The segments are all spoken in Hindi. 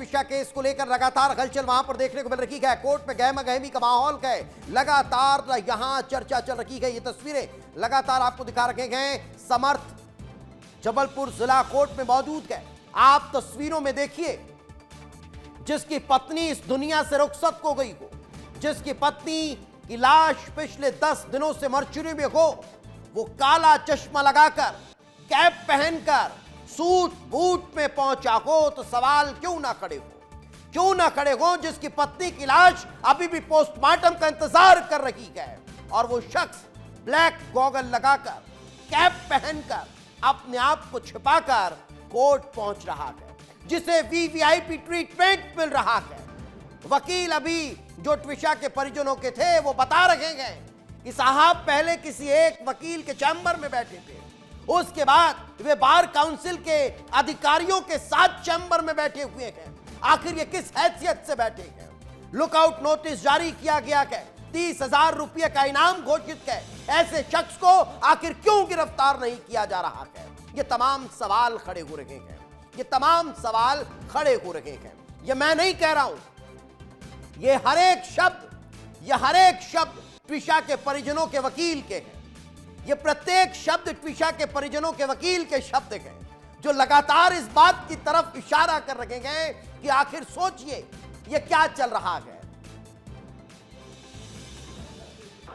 ट्विशा केस को लेकर लगातार हलचल वहां पर देखने को मिल रही है। कोर्ट में गहमा गहमी का माहौल है, लगातार यहां चर्चा चल रही है। ये तस्वीरें लगातार आपको दिखा रखे गए। समर्थ जबलपुर जिला कोर्ट में मौजूद है। आप तस्वीरों में देखिए, जिसकी पत्नी इस दुनिया से रुखसत हो गई हो, जिसकी पत्नी की लाश पिछले 10 दिनों से मर्चुरी में हो, वो काला चश्मा लगाकर, कैप पहनकर, सूट बूट में पहुंचा हो, तो सवाल क्यों ना खड़े हो, जिसकी पत्नी की लाश अभी भी पोस्टमार्टम का इंतजार कर रही है, और वो शख्स ब्लैक गॉगल लगाकर, कैप पहनकर, अपने आप को छिपाकर कोर्ट पहुंच रहा है, जिसे वीवीआईपी ट्रीटमेंट मिल रहा है। वकील अभी जो ट्विशा के परिजनों के थे वो बता रहे हैं कि साहब पहले किसी एक वकील के चैम्बर में बैठे थे, उसके बाद वे बार काउंसिल के अधिकारियों के साथ चैम्बर में बैठे हुए हैं। आखिर ये किस हैसियत से बैठे हैं? लुकआउट नोटिस जारी किया गया है, 30,000 रुपये का इनाम घोषित है। ऐसे शख्स को आखिर क्यों गिरफ्तार नहीं किया जा रहा है? ये तमाम सवाल खड़े हो रहे हैं, ये तमाम सवाल खड़े हो रहे हैं। ये मैं नहीं कह रहा हूं, ये हर एक शब्द ट्विशा के परिजनों के वकील के हैं। ये प्रत्येक शब्द ट्विशा के परिजनों के वकील के शब्द हैं, जो लगातार इस बात की तरफ इशारा कर रहे हैं कि आखिर सोचिए ये क्या चल रहा है।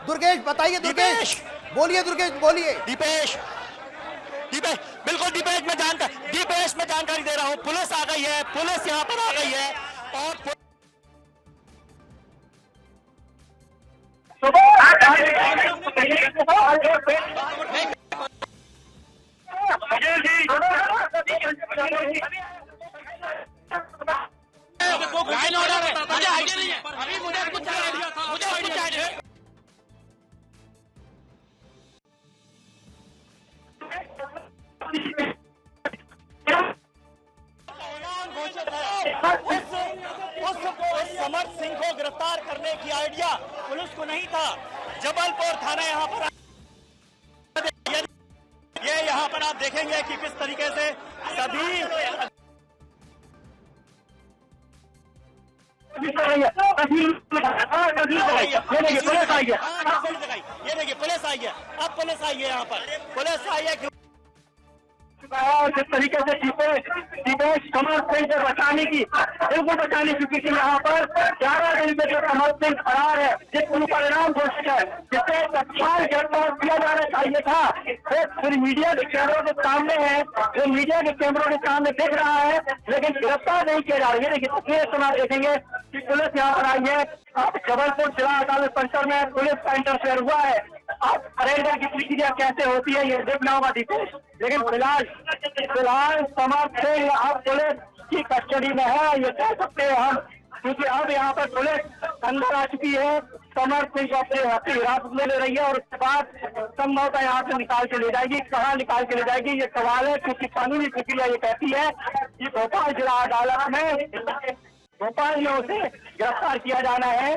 दुर्गेश बताइए, दुर्गेश बोलिए, दुर्गेश बोलिए। दीपेश बिल्कुल दीपेश में जानकारी दे रहा हूं। पुलिस आ गई है, पुलिस यहां पर आ गई है, और लाइन ऑर्डर है, मुझे आइडिया नहीं है, अभी मुझे कुछ आइडिया था, मुझे कुछ आइडिया है। उस समर्थ सिंह को गिरफ्तार करने की आइडिया पुलिस को नहीं था। जबलपुर थाना यहाँ पर, ये यहाँ पर आप देखेंगे कि किस तरीके से सभी ये देखिए पुलिस आई है, अब पुलिस आई है, यहाँ पर पुलिस आई है। जिस तरीके से दीपेश समर्थ सिंह को बचाने की क्योंकि यहाँ पर 11 दिन से जो समर्थ सिंह फरार है, जिस परिणाम घोषित है, जिसे तत्काल गिरफ्तार किया जाना चाहिए था, वो फिर मीडिया के कैमरों के सामने है, वो मीडिया के कैमरों के सामने दिख रहा है, लेकिन गिरफ्तार नहीं किया जा रहा है। देखिए तस्वीर सुना देखेंगे कि पुलिस यहाँ पर आई है। अब जबलपुर जिला अदालत परिसर में पुलिस का इंटरफेयर हुआ है। अब सरेंडर की प्रक्रिया कैसे होती है ये देखना होगा दीपेश। लेकिन फिलहाल समर्थ सिंह अब पुलिस की कस्टडी में है, ये कह सकते हैं हम, क्योंकि अब यहाँ पर पुलिस अंदर आ चुकी है। समर्थ सिंह को अपनी हिरासत में ले रही है, और उसके बाद संभवतः यहाँ से निकाल के ले जाएगी। कहाँ निकाल के ले जाएगी ये सवाल है, क्योंकि कानूनी प्रक्रिया ये कहती है कि भोपाल जिला अदालत में भोपाल में उसे गिरफ्तार किया जाना है।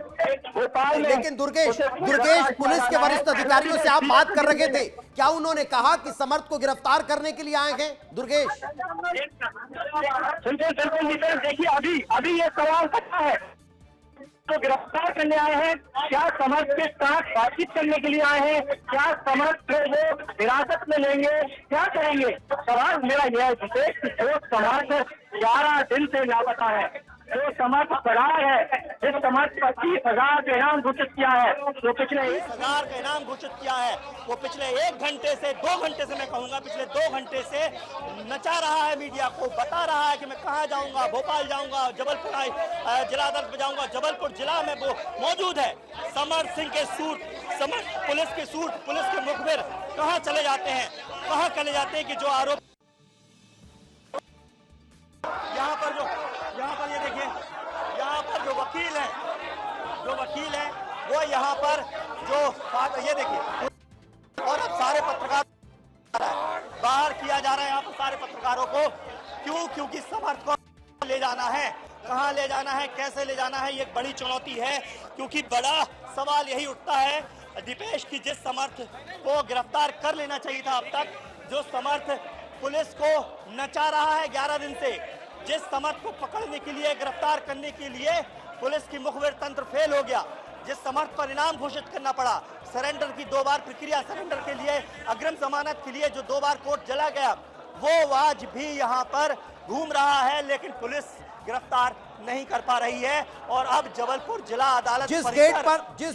भोपाल में लेकिन दुर्गेश पुलिस के वरिष्ठ अधिकारियों से आप बात कर रहे थे, क्या उन्होंने कहा कि समर्थ को गिरफ्तार करने के लिए आए हैं? दुर्गेश बिल्कुल देखिए, अभी ये सवाल करता है तो गिरफ्तार करने आए हैं, क्या समर्थ के साथ बातचीत करने के लिए आए हैं, क्या समर्थ को वो हिरासत में लेंगे, क्या करेंगे? सवाल मेरा यह है कि जो समर्थ 11 दिन से लापता है, जो समर्थ फरार है, जिस समर्थ 25,000 का इनाम घोषित किया है, वो पिछले 1,000 का इनाम घोषित किया है, वो पिछले 1 घंटे से 2 घंटे से, मैं कहूंगा पिछले 2 घंटे से नचा रहा है मीडिया को, बता रहा है कि मैं कहाँ जाऊंगा, भोपाल जाऊंगा, जबलपुर जिला अदालत में जाऊंगा। जबलपुर जिला में वो मौजूद है। समर्थ सिंह के सूट, पुलिस के सूट, पुलिस के मुखबिर कहाँ चले जाते हैं, कहाँ चले जाते हैं कि जो आरोप यहाँ पर ये देखिए, यहाँ पर जो वकील है वो यहाँ पर जो ये देखिए, और अब सारे पत्रकार बाहर किया जा रहा है यहाँ पर सारे पत्रकारों को। क्यों? क्योंकि समर्थ को ले जाना है, कहाँ ले जाना है, कैसे ले जाना है, ये एक बड़ी चुनौती है। क्योंकि बड़ा सवाल यही उठता है दीपेश की, जिस समर्थ को गिरफ्तार कर लेना चाहिए था अब तक, जो समर्थ पुलिस को नचा रहा है 11 दिन से, जिस समर्थ को पकड़ने के लिए, गिरफ्तार करने के लिए पुलिस की मुखबिर तंत्र फेल हो गया, जिस समर्थ पर इनाम घोषित करना पड़ा, सरेंडर की 2 बार प्रक्रिया, सरेंडर के लिए अग्रिम जमानत के लिए जो 2 बार कोर्ट चला गया, वो आज भी यहाँ पर घूम रहा है, लेकिन पुलिस गिरफ्तार नहीं कर पा रही है। और अब जबलपुर जिला अदालत जिस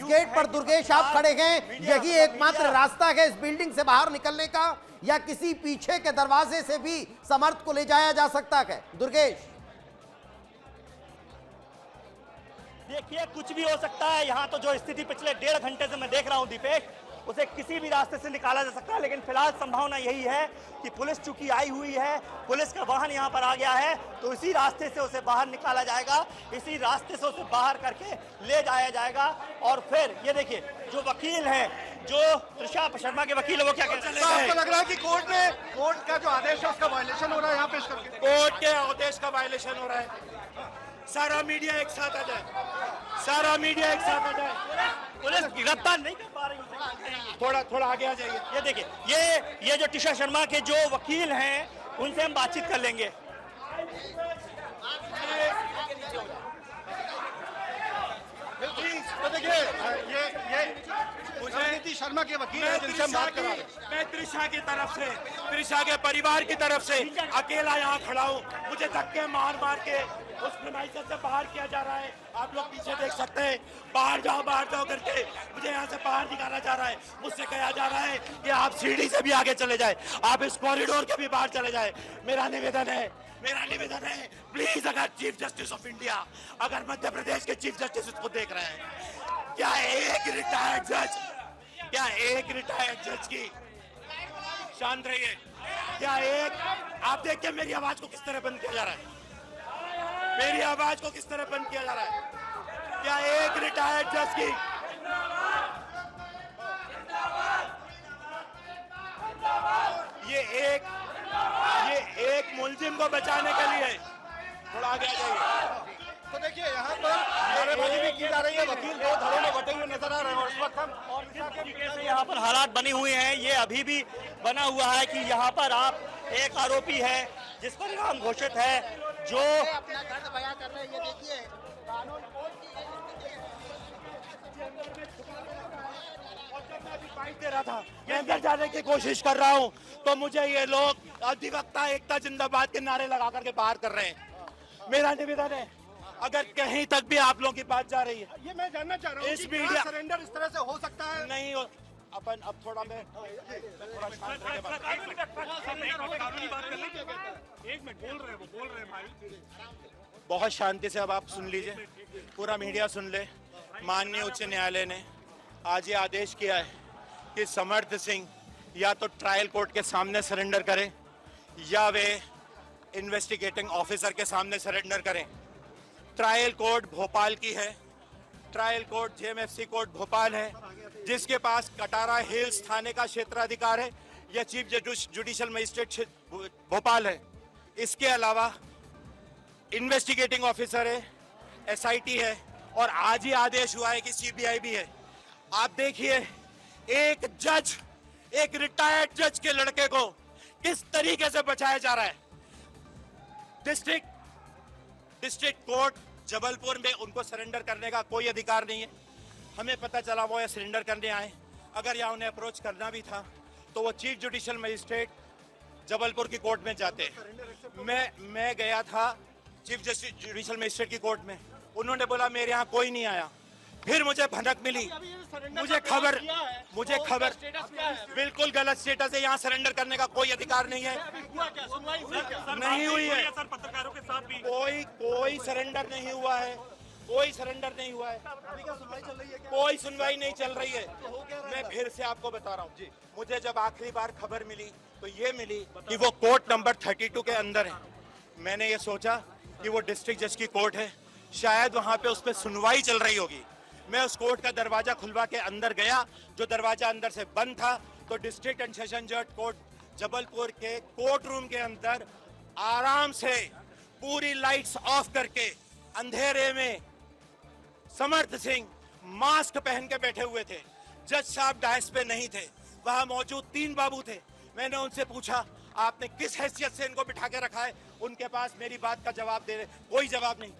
गेट पर दुर्गेश आप खड़े हैं, यही एकमात्र रास्ता है इस बिल्डिंग से बाहर निकलने का, या किसी पीछे के दरवाजे से भी समर्थ को ले जाया जा सकता है? दुर्गेश, देखिए कुछ भी हो सकता है। यहाँ तो जो स्थिति पिछले 1.5 घंटे से मैं देख रहा हूँ दीपेश, उसे किसी भी रास्ते से निकाला जा सकता है, लेकिन फिलहाल संभावना यही है कि पुलिस चूंकि आई हुई है, पुलिस का वाहन यहाँ पर आ गया है, तो इसी रास्ते से उसे बाहर निकाला जाएगा, इसी रास्ते से उसे बाहर करके ले जाया जाएगा। और फिर ये देखिए जो वकील हैं, जो त्रिशा शर्मा के वकील है, वो क्या कहते हैं? आपको लग रहा है कि कोर्ट का जो आदेश है उसका वायलेशन हो रहा है यहाँ पेश करके? कोर्ट के आदेश का वायलेशन हो रहा है। सारा मीडिया एक साथ आ जाए, सारा मीडिया एक साथ आ जाए। पुलिस गिरफ्तार नहीं कर पा रही है। थोड़ा आगे आ जाइए। ये देखिए ये जो त्रिशा शर्मा के जो वकील हैं, उनसे हम बातचीत कर लेंगे। तो देखिए ये मुझे शर्मा के वकील हैं जिनसे हम बात कर रहे हैं। मैं त्रिशा की तरफ से, त्रिशा के परिवार की तरफ से अकेला यहाँ खड़ा हूँ। मुझे धक्के मार के उस प्रीमाइसेस से बाहर किया जा रहा है। आप लोग पीछे देख सकते हैं, बाहर जाओ करके मुझे यहाँ से बाहर निकाला जा रहा है। मुझसे कहा जा रहा है कि आप सीढ़ी से भी आगे चले जाए, आप इस कॉरिडोर के भी बाहर चले जाए। मेरा निवेदन है प्लीज, अगर चीफ जस्टिस ऑफ इंडिया, अगर मध्य प्रदेश के चीफ जस्टिस इसको देख रहे हैं, क्या एक रिटायर्ड जज की, शांत रहिए, क्या एक, आप देखिए मेरी आवाज को किस तरह बंद किया जा रहा है, मेरी आवाज को किस तरह बंद किया जा रहा है। क्या एक रिटायर्ड जज की, ये एक मुलजिम को बचाने के लिए, थोड़ा आगे आ जाइए। तो देखिए यहाँ पर नारेबाजी भी की जा रही है, वकील 2 धड़ों में बटे हुए नजर आ रहे हैं। और इस वक्त हम तरीके से यहाँ पर हालात बने हुए हैं, ये अभी भी बना हुआ है कि यहाँ पर आप एक आरोपी है जिस पर इनाम घोषित है, जो अपना दर्द बयां कर रहे हैं। ये देखिए कानून कोर्ट की दे रहा था, मैं अंदर जाने की कोशिश कर रहा हूँ, तो मुझे ये लोग अधिवक्ता एकता जिंदाबाद के नारे लगा करके बाहर कर रहे हैं। मेरा निवेदन है, अगर कहीं तक भी आप लोगों की बात जा रही है, ये मैं जानना चाह रहा हूँ इस कि मीडिया सरेंडर इस तरह से हो सकता है? नहीं हो, अपन अब थोड़ा मैं थोड़ा शांत रह के बात बोल रहे हैं भाई। बहुत शांति से अब आप सुन लीजिए, पूरा मीडिया सुन ले। माननीय उच्च न्यायालय ने आज ये आदेश किया है कि समर्थ सिंह या तो ट्रायल कोर्ट के सामने सरेंडर करें या वे इन्वेस्टिगेटिंग ऑफिसर के सामने सरेंडर करें। ट्रायल कोर्ट भोपाल की है, trial court JMFC court Bhopal है, जिसके पास कटारा हिल्स थाने का क्षेत्राधिकार है, या चीफ जुडिशियल मजिस्ट्रेट भोपाल है। इसके अलावा इन्वेस्टिगेटिंग ऑफिसर है, एसआईटी है, और आज ही आदेश हुआ है कि सीबीआई भी है। आप देखिए एक जज, एक रिटायर्ड जज के लड़के को किस तरीके से बचाया जा रहा है। डिस्ट्रिक्ट कोर्ट जबलपुर में उनको सरेंडर करने का कोई अधिकार नहीं है। हमें पता चला वो ये सरेंडर करने आए, अगर यहाँ उन्हें अप्रोच करना भी था तो वो चीफ जुडिशियल मजिस्ट्रेट जबलपुर की कोर्ट में जाते। मैं गया था चीफ जुडिशियल मजिस्ट्रेट की कोर्ट में, उन्होंने बोला मेरे यहाँ कोई नहीं आया। फिर मुझे भनक मिली, मुझे खबर बिल्कुल गलत स्टेटस है, यहाँ सरेंडर करने का कोई अधिकार नहीं है। नहीं हुई है, पत्रकारों के साथ भी कोई सरेंडर नहीं हुआ है, कोई सुनवाई नहीं चल रही है। मैं फिर से आपको बता रहा हूँ, मुझे जब आखिरी बार खबर मिली तो ये मिली कि वो कोर्ट नंबर 32 के अंदर है। मैंने ये सोचा कि वो डिस्ट्रिक्ट जज की कोर्ट है, शायद वहाँ पे उस पर सुनवाई चल रही होगी। मैं उस कोर्ट का दरवाजा खुलवा के अंदर गया, जो दरवाजा अंदर से बंद था, तो डिस्ट्रिक्ट एंड सेशन जज कोर्ट जबलपुर के कोर्ट रूम के अंदर आराम से पूरी लाइट्स ऑफ करके अंधेरे में समर्थ सिंह मास्क पहन के बैठे हुए थे। जज साहब डायस पे नहीं थे, वहां मौजूद 3 बाबू थे। मैंने उनसे पूछा आपने किस हैसियत से इनको बिठा के रखा है? उनके पास मेरी बात का जवाब दे रहे, कोई जवाब नहीं।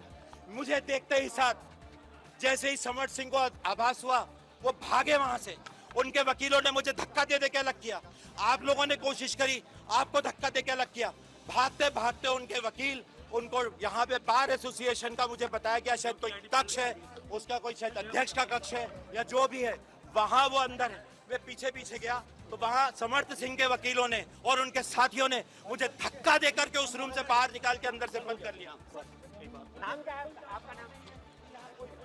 मुझे देखते ही साथ जैसे ही समर्थ सिंह को आभास हुआ वो भागे वहां से। उनके वकीलों ने मुझे धक्का दे दे के अलग किया। आप लोगों ने कोशिश करी, आपको धक्का दे के अलग किया। भागते भागते उनके वकील उनको यहाँ पे बार एसोसिएशन का मुझे बताया गया शायद कोई कक्ष है, उसका कोई शायद अध्यक्ष का कक्ष है या जो भी है, वहां वो अंदर है। वे पीछे पीछे गया तो वहां समर्थ सिंह के वकीलों ने और उनके साथियों ने मुझे धक्का देकर के उस रूम से बाहर निकाल के अंदर से बंद कर लिया।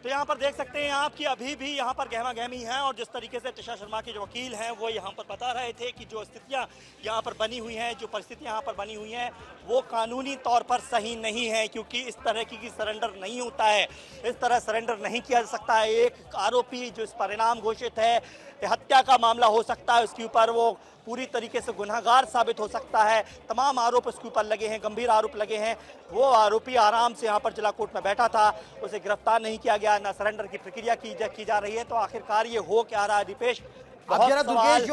तो यहाँ पर देख सकते हैं आप कि अभी भी यहाँ पर गहमा गहमी है, और जिस तरीके से टिशा शर्मा के जो वकील हैं वो यहाँ पर बता रहे थे कि जो स्थितियाँ यहाँ पर बनी हुई हैं, जो परिस्थितियाँ यहाँ पर बनी हुई हैं वो कानूनी तौर पर सही नहीं है, क्योंकि इस तरह की सरेंडर नहीं होता है, इस तरह सरेंडर नहीं किया जा सकता है। एक आरोपी जो इस परिणाम घोषित है, हत्या का मामला हो सकता है, उसके ऊपर वो पूरी तरीके से गुनहगार साबित हो सकता है। तमाम आरोप उसके ऊपर लगे हैं, गंभीर आरोप लगे हैं। वो आरोपी आराम से यहाँ पर जिला कोर्ट में बैठा था, उसे गिरफ्तार नहीं किया गया, ना सरेंडर की प्रक्रिया की जा रही है। तो आखिरकार ये हो क्या रहा है दीपेश? अब जरा दुर्गेश,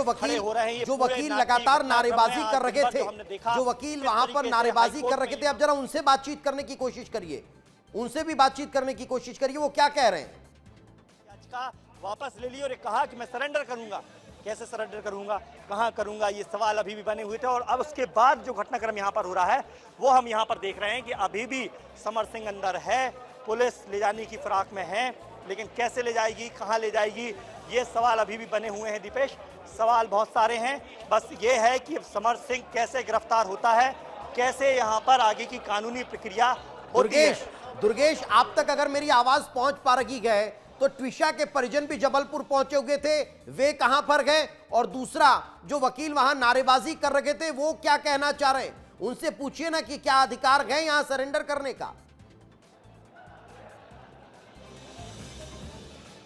जो वकील लगातार नारेबाजी कर रहे थे, जो वकील वहां पर नारेबाजी कर रहे थे, अब जरा उनसे बातचीत करने की कोशिश करिए, उनसे भी बातचीत करने की कोशिश करिए, वो क्या कह रहे हैं। याचिका वापस ले ली और कहा कि मैं सरेंडर करूंगा। कैसे सरेंडर करूंगा, कहां करूंगा, ये सवाल अभी भी बने हुए थे। और अब उसके बाद जो घटनाक्रम यहां पर हो रहा है वो हम यहां पर देख रहे हैं कि अभी भी समर सिंह अंदर है, पुलिस ले जाने की फिराक में है, लेकिन कैसे ले जाएगी, कहां ले जाएगी, ये सवाल अभी भी बने हुए हैं दीपेश। सवाल बहुत सारे हैं, बस ये है कि समर सिंह कैसे गिरफ्तार होता है, कैसे यहाँ पर आगे की कानूनी प्रक्रिया होती है। दुर्गेश, आप तक अगर मेरी आवाज पहुंच पा रही है तो ट्विशा के परिजन भी जबलपुर पहुंचे हुए थे, वे कहां पर गए? और दूसरा, जो वकील वहां नारेबाजी कर रहे थे वो क्या कहना चाह रहे हैं, उनसे पूछिए ना कि क्या अधिकार गए यहां सरेंडर करने का।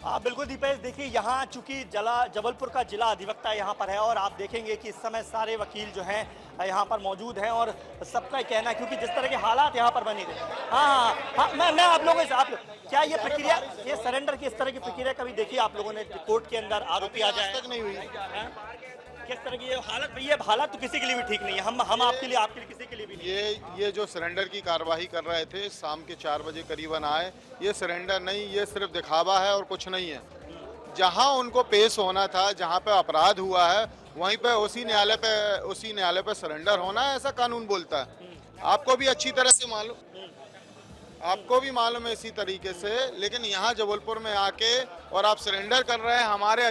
बिल्कुल दीपेश, देखिए यहाँ चूंकि जबलपुर का जिला अधिवक्ता यहाँ पर है, और आप देखेंगे कि इस समय सारे वकील जो हैं यहाँ पर मौजूद हैं, और सबका कहना है, क्योंकि जिस तरह के हालात यहाँ पर बने थे। हाँ, मैं आप लोगों से, आप क्या ये प्रक्रिया, ये सरेंडर की इस तरह की प्रक्रिया कभी देखी आप लोगों ने कोर्ट के अंदर? आरोपी आ जाए तक नहीं हुई। किस तरह की ये हालत तो किसी के लिए भी ठीक नहीं है, हम आपके लिए किसी के लिए भी नहीं। ये जो सरेंडर की कार्यवाही कर रहे थे, शाम के 4 बजे करीबन आए। ये सरेंडर नहीं, ये सिर्फ दिखावा है और कुछ नहीं है। जहां उनको पेश होना था, जहां पे अपराध हुआ है, वहीं पे उसी न्यायालय पे सरेंडर होना है, ऐसा कानून बोलता है। आपको भी अच्छी तरह से मालूम, आपको भी मालूम है इसी तरीके से। लेकिन यहाँ जबलपुर में आके और आप सरेंडर कर रहे हैं। हमारे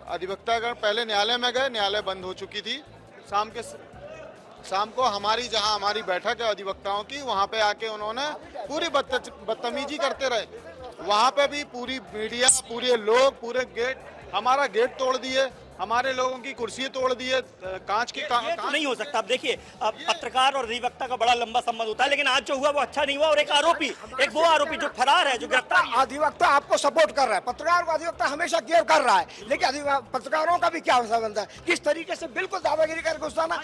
अधिवक्तागण पहले न्यायालय में गए, न्यायालय बंद हो चुकी थी। शाम को हमारी बैठक है अधिवक्ताओं की, वहाँ पे आके उन्होंने पूरी बदतमीजी करते रहे। वहाँ पे भी पूरी मीडिया, पूरे लोग, पूरे हमारा गेट तोड़ दिए, हमारे लोगों की कुर्सी तोड़ दिए, कांच की तो नहीं हो सकता। अब देखिए, अब पत्रकार और अधिवक्ता का बड़ा लंबा संबंध होता है, लेकिन आज जो हुआ वो अच्छा नहीं हुआ। और एक वो आरोपी जो फरार है, जो गिरफ्तार, अधिवक्ता आपको सपोर्ट कर रहा है, पत्रकार को अधिवक्ता हमेशा केयर कर रहा है, लेकिन पत्रकारों का भी क्या संबंध है? किस तरीके से बिल्कुल दावागिरी करके घुसाना,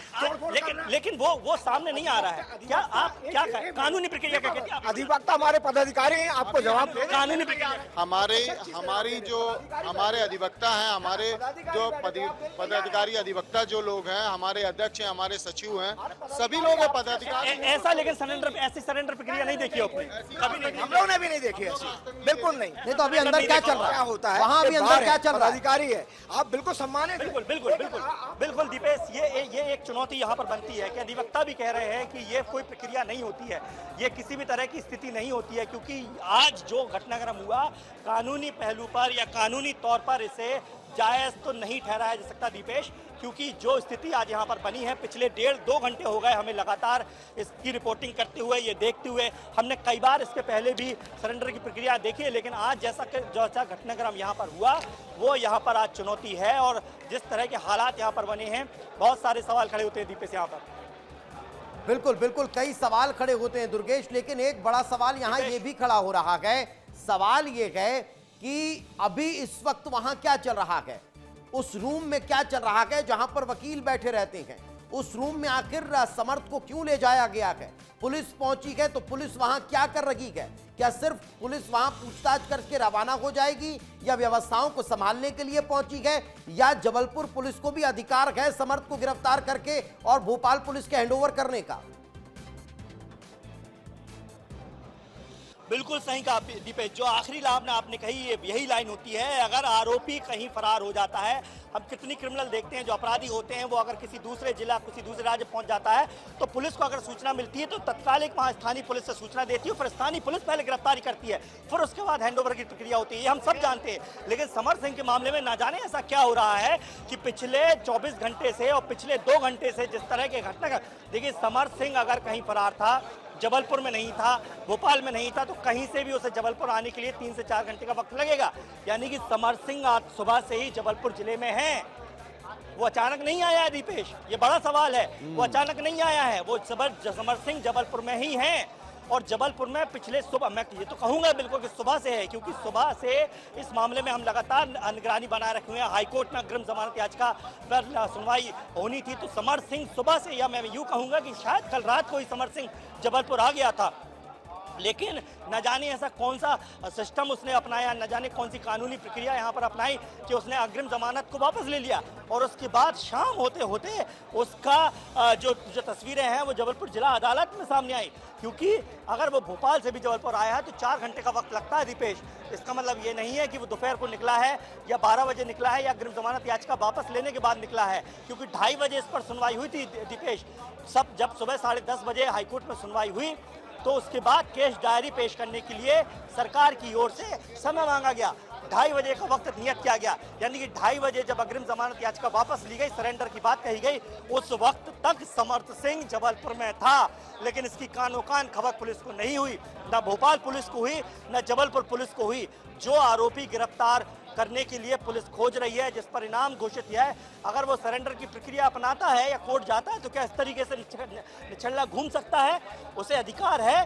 लेकिन वो सामने नहीं आ रहा है। क्या आप क्या कानूनी प्रक्रिया क्या कहते हैं? अधिवक्ता हमारे पदाधिकारी हैं, आपको जवाब दे। कानूनी प्रक्रिया हमारे अधिवक्ता हैं, हमारे जो पदाधिकारी अधिवक्ता जो लोग हैं, हमारे अध्यक्ष हैं, हमारे सचिव हैं, सभी लोग हैं पदाधिकारी। ऐसा लेकिन ऐसी सरेंडर प्रक्रिया नहीं देखी आपने? कभी नहीं, हम लोगों ने भी नहीं देखी ऐसी, बिल्कुल नहीं। नहीं तो अभी अंदर क्या चल रहा है, होता है वहाँ भी अंदर क्या चल रहा है? अधिकारी है, आप बिल्कुल सम्मानित। बिल्कुल दीपेश, ये एक चुनौती यहाँ पर बनती है कि अधिवक्ता भी कह रहे हैं कि ये कोई प्रक्रिया नहीं होती है, ये किसी भी तरह की स्थिति नहीं होती है, क्योंकि आज जो घटनाक्रम हुआ कानूनी पहलू पर या कानूनी तौर पर इसे जायज तो नहीं ठहराया जा सकता दीपेश, क्योंकि जो स्थिति आज यहाँ पर बनी है, पिछले 1.5-2 घंटे हो गए हमें लगातार इसकी रिपोर्टिंग करते हुए, ये देखते हुए। हमने कई बार इसके पहले भी सरेंडर की प्रक्रिया देखी है, लेकिन आज जैसा घटनाक्रम यहाँ पर हुआ वो यहाँ पर आज चुनौती है। और जिस तरह के हालात यहाँ पर बने हैं, बहुत सारे सवाल खड़े होते हैं दीपेश यहाँ पर। बिल्कुल कई सवाल खड़े होते हैं दुर्गेश, लेकिन एक बड़ा सवाल यहाँ ये भी खड़ा हो रहा है। सवाल ये है कि अभी इस वक्त वहां क्या चल रहा है, उस रूम में क्या चल रहा है जहां पर वकील बैठे रहते हैं, उस रूम में आखिर समर्थ को क्यों ले जाया गया है? पुलिस पहुंची है तो पुलिस वहां क्या कर रही है? क्या सिर्फ पुलिस वहां पूछताछ करके रवाना हो जाएगी या व्यवस्थाओं को संभालने के लिए पहुंची है, या जबलपुर पुलिस को भी अधिकार है समर्थ को गिरफ्तार करके और भोपाल पुलिस के हैंडओवर करने का? बिल्कुल सही कहा दीपेश, जो आखिरी लाइन आपने कही यही लाइन होती है। अगर आरोपी कहीं फरार हो जाता है, हम कितनी क्रिमिनल देखते हैं जो अपराधी होते हैं, वो अगर किसी दूसरे जिला किसी दूसरे राज्य पहुंच जाता है तो पुलिस को अगर सूचना मिलती है तो तत्काल वहां स्थानीय पुलिस से सूचना देती है, फिर स्थानीय पुलिस पहले गिरफ्तारी करती है, फिर उसके बाद हैंडओवर की प्रक्रिया होती है। ये हम सब जानते हैं। लेकिन समर सिंह के मामले में ना जाने ऐसा क्या हो रहा है कि पिछले 24 घंटे से और पिछले 2 घंटे से जिस तरह के घटना, देखिए समर सिंह अगर कहीं फरार था, जबलपुर में नहीं था, भोपाल में नहीं था, तो कहीं से भी उसे जबलपुर आने के लिए 3 से 4 घंटे का वक्त लगेगा। यानी कि समर सिंह आज सुबह से ही जबलपुर जिले में है। वो अचानक नहीं आया है दीपेश, ये बड़ा सवाल है। वो अचानक नहीं आया है, वो समर सिंह जबलपुर में ही है। और जबलपुर में पिछले सुबह, मैं ये तो कहूंगा बिल्कुल कि सुबह से है, क्योंकि सुबह से इस मामले में हम लगातार निगरानी बनाए रखे हुए हैं। हाईकोर्ट में अग्रिम जमानत याचिका पर सुनवाई होनी थी, तो समर सिंह सुबह से, या मैं यूं कहूंगा कि शायद कल रात को ही समर सिंह जबलपुर आ गया था। लेकिन न जाने ऐसा कौन सा सिस्टम उसने अपनाया, न जाने कौन सी कानूनी प्रक्रिया यहाँ पर अपनाई कि उसने अग्रिम जमानत को वापस ले लिया, और उसके बाद शाम होते होते उसका जो तस्वीरें हैं वो जबलपुर जिला अदालत में सामने आई। क्योंकि अगर वो भोपाल से भी जबलपुर आया है तो 4 घंटे का वक्त लगता है दीपेश। इसका मतलब ये नहीं है कि वो दोपहर को निकला है या 12 बजे निकला है या अग्रिम जमानत याचिका वापस लेने के बाद निकला है, क्योंकि 2:30 बजे इस पर सुनवाई हुई थी दीपेश। सब जब सुबह 10:30 बजे हाईकोर्ट में सुनवाई हुई तो उसके बाद केस डायरी पेश करने के लिए सरकार की ओर से समय मांगा गया। 2:30 बजे का वक्त नियत किया गया, यानी कि 2:30 बजे जब अग्रिम जमानत याचिका वापस ली गई, सरेंडर की बात कही गई, उस वक्त तक समर्थ सिंह जबलपुर में था। लेकिन इसकी कानो कान खबर पुलिस को नहीं हुई, न भोपाल पुलिस को हुई, न जबलपुर पुलिस को हुई। जो आरोपी गिरफ्तार करने के लिए पुलिस खोज रही है, जिस पर इनाम घोषित किया है, अगर वो सरेंडर की प्रक्रिया अपनाता है या कोर्ट जाता है तो क्या इस तरीके से निछल्ला घूम सकता है? उसे अधिकार है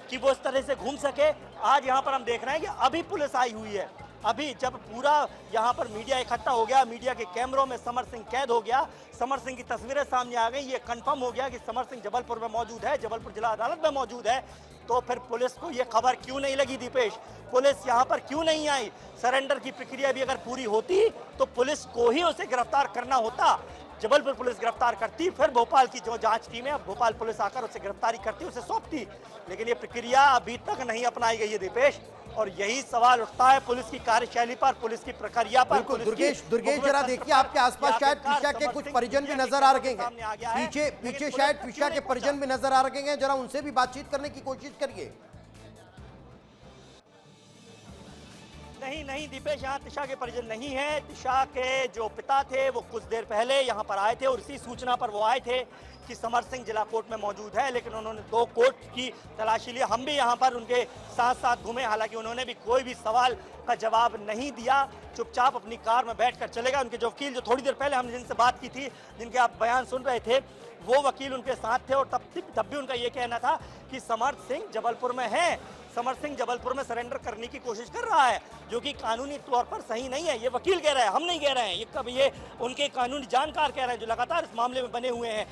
कि वो इस तरह से घूम सके। आज यहाँ पर हम देख रहे हैं कि अभी पुलिस आई हुई है। अभी जब पूरा यहाँ पर मीडिया इकट्ठा हो गया, मीडिया के कैमरों में समर सिंह कैद हो गया, समर सिंह की तस्वीरें सामने आ गई, ये कंफर्म हो गया कि समर सिंह जबलपुर में मौजूद है, जबलपुर जिला अदालत में मौजूद है, तो फिर पुलिस को ये खबर क्यों नहीं लगी दीपेश? पुलिस यहाँ पर क्यों नहीं आई? सरेंडर की प्रक्रिया भी अगर पूरी होती तो पुलिस को ही उसे गिरफ्तार करना होता। जबलपुर पुलिस गिरफ्तार करती, फिर भोपाल की जो जांच टीम है, भोपाल पुलिस आकर उसे गिरफ्तारी करती, उसे सौंपती। लेकिन ये प्रक्रिया अभी तक नहीं अपनाई गई है दीपेश, और यही सवाल उठता है पुलिस की कार्यशैली पर, पुलिस की प्रक्रिया पर। दुर्गेश जरा देखिए, आपके आसपास शायद पीछा के कुछ परिजन भी नजर आ रहे हैं, पीछे शायद पीछा के परिजन भी नजर आ रहे हैं, जरा उनसे भी बातचीत करने की कोशिश करिए। नहीं दीपेश, यहाँ तिशा के परिजन नहीं है। तिशा के जो पिता थे वो कुछ देर पहले यहाँ पर आए थे और इसी सूचना पर वो आए थे कि समर सिंह जिला कोर्ट में मौजूद है। लेकिन उन्होंने 2 कोर्ट की तलाशी ली, हम भी यहाँ पर उनके साथ साथ घूमे, हालांकि उन्होंने भी कोई भी सवाल का जवाब नहीं दिया, चुपचाप अपनी कार में बैठकर चले गए। उनके जो वकील, जो थोड़ी देर पहले हमने जिनसे बात की थी, जिनके आप बयान सुन रहे थे, वो वकील उनके साथ थे, और तब भी उनका ये कहना था कि समर सिंह जबलपुर में है, समर सिंह जबलपुर में सरेंडर करने की कोशिश कर रहा है, जो कि कानूनी तौर पर सही नहीं है। ये वकील कह रहे हैं, हम नहीं कह रहे हैं, ये उनके कानूनी जानकार कह रहे हैं जो लगातार इस मामले में बने हुए हैं।